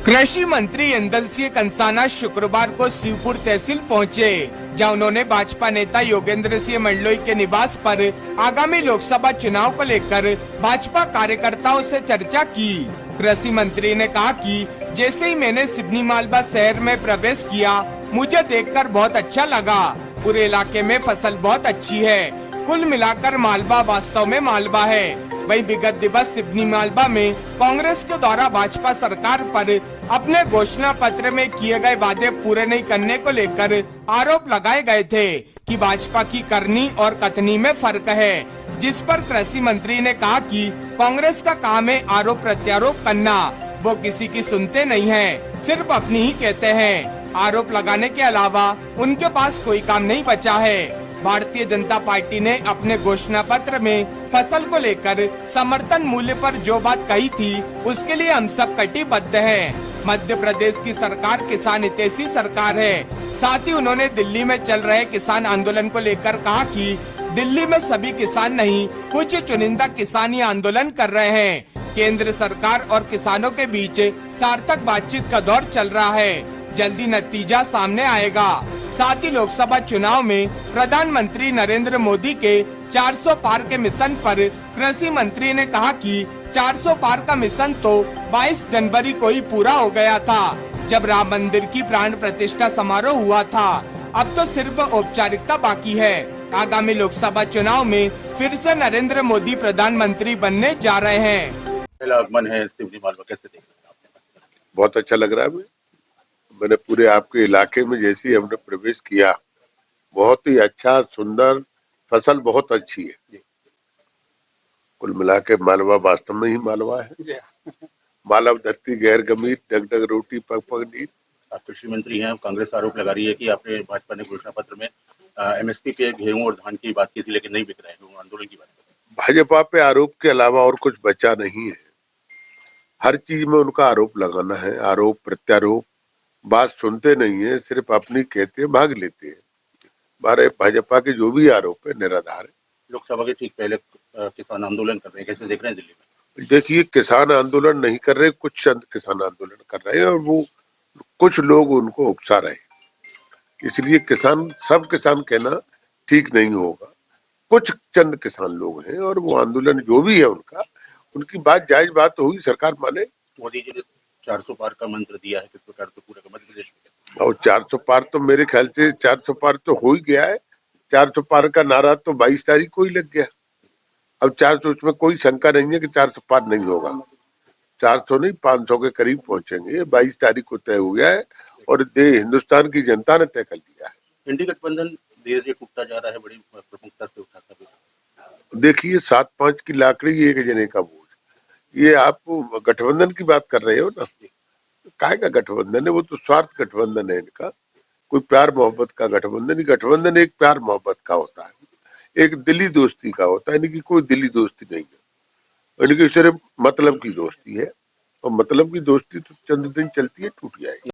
कृषि मंत्री इंदल सिंह कंसाना शुक्रवार को शिवपुर तहसील पहुंचे, जहां उन्होंने भाजपा नेता योगेंद्र सिंह मंडलोई के निवास पर आगामी लोकसभा चुनाव को लेकर भाजपा कार्यकर्ताओं से चर्चा की। कृषि मंत्री ने कहा कि जैसे ही मैंने सिवनी मालवा शहर में प्रवेश किया, मुझे देखकर बहुत अच्छा लगा। पूरे इलाके में फसल बहुत अच्छी है। कुल मिलाकर मालवा वास्तव में मालवा है। वहीं विगत दिवस सिवनी मालवा में कांग्रेस के द्वारा भाजपा सरकार पर अपने घोषणा पत्र में किए गए वादे पूरे नहीं करने को लेकर आरोप लगाए गए थे कि भाजपा की करनी और कथनी में फर्क है, जिस पर कृषि मंत्री ने कहा कि कांग्रेस का काम है आरोप प्रत्यारोप करना। वो किसी की सुनते नहीं है, सिर्फ अपनी ही कहते हैं। आरोप लगाने के अलावा उनके पास कोई काम नहीं बचा है। भारतीय जनता पार्टी ने अपने घोषणा पत्र में फसल को लेकर समर्थन मूल्य पर जो बात कही थी, उसके लिए हम सब कटिबद्ध हैं। मध्य प्रदेश की सरकार किसान हितैषी सरकार है। साथ ही उन्होंने दिल्ली में चल रहे किसान आंदोलन को लेकर कहा कि दिल्ली में सभी किसान नहीं, कुछ चुनिंदा किसान ये आंदोलन कर रहे हैं। केंद्र सरकार और किसानों के बीच सार्थक बातचीत का दौर चल रहा है। जल्दी नतीजा सामने आएगा। साथ ही लोकसभा चुनाव में प्रधानमंत्री नरेंद्र मोदी के 400 पार के मिशन पर कृषि मंत्री ने कहा कि 400 पार का मिशन तो 22 जनवरी को ही पूरा हो गया था, जब राम मंदिर की प्राण प्रतिष्ठा समारोह हुआ था। अब तो सिर्फ औपचारिकता बाकी है। आगामी लोकसभा चुनाव में फिर से नरेंद्र मोदी प्रधानमंत्री बनने जा रहे हैं। आगमन है सिवनी मालवा, कैसे देख रहे हैं आप? बहुत अच्छा लग रहा है। मैंने पूरे आपके इलाके में जैसे ही हमने प्रवेश किया, बहुत ही अच्छा सुंदर फसल बहुत अच्छी है। कुल मिला के मालवा वास्तव में ही मालवा है। मालव धरती गैर गंभीर, डग रोटी पग पग नींद। आप कृषि मंत्री हैं, कांग्रेस आरोप लगा रही है कि आपने भाजपा ने घोषणा पत्र में एमएसपी पे गेहूं और धान की बात की थी, लेकिन नहीं बिक रहे हैं, आंदोलन की बात कर। भाजपा पे आरोप के अलावा और कुछ बचा नहीं है। हर चीज में उनका आरोप लगाना है, आरोप प्रत्यारोप। बात सुनते नहीं है, सिर्फ अपनी कहते हैं, भाग लेते हैं। हमारे भाजपा के जो भी आरोप है निराधार है। लोकसभा के ठीक पहले किसान आंदोलन कर रहे हैं, कैसे देख रहे हैं दिल्ली में? देखिए, किसान आंदोलन नहीं कर रहे, कुछ चंद किसान आंदोलन कर रहे हैं और वो कुछ लोग उनको उकसा रहे हैं। इसलिए किसान, सब किसान कहना ठीक नहीं होगा। कुछ चंद किसान लोग हैं और वो आंदोलन जो भी है उनका, उनकी बात जायज बात होगी, सरकार माने। मोदी जी ने 400 पार का मंत्र दिया है, किस प्रकार से पूरे मध्य प्रदेश में? और 400 पार तो मेरे ख्याल से 400 पार तो हो ही गया है। 400 पार का नारा तो 22 तारीख को ही लग गया। अब 400, उसमें कोई शंका नहीं है कि 400 पार नहीं होगा। 400 नहीं, 500 के करीब पहुंचेंगे। 22 तारीख को तय हो गया है और हिंदुस्तान की जनता ने तय कर लिया है। इंडी गठबंधन धीरे धीरे टूटता जा रहा है, बड़ी प्रमुखता से उठाता है। देखिए, 7-5 की लाकड़ी एक जने का बोझ। ये आप गठबंधन की बात कर रहे हो ना? काहे का गठबंधन है? वो तो स्वार्थ गठबंधन है इनका। कोई प्यार मोहब्बत का गठबंधन ही, गठबंधन एक प्यार मोहब्बत का होता है, एक दिली दोस्ती का होता है। इनकी कोई दिली दोस्ती नहीं है, इनकी सिर्फ मतलब की दोस्ती है। और मतलब की दोस्ती तो चंद दिन चलती है, टूट जाएगी।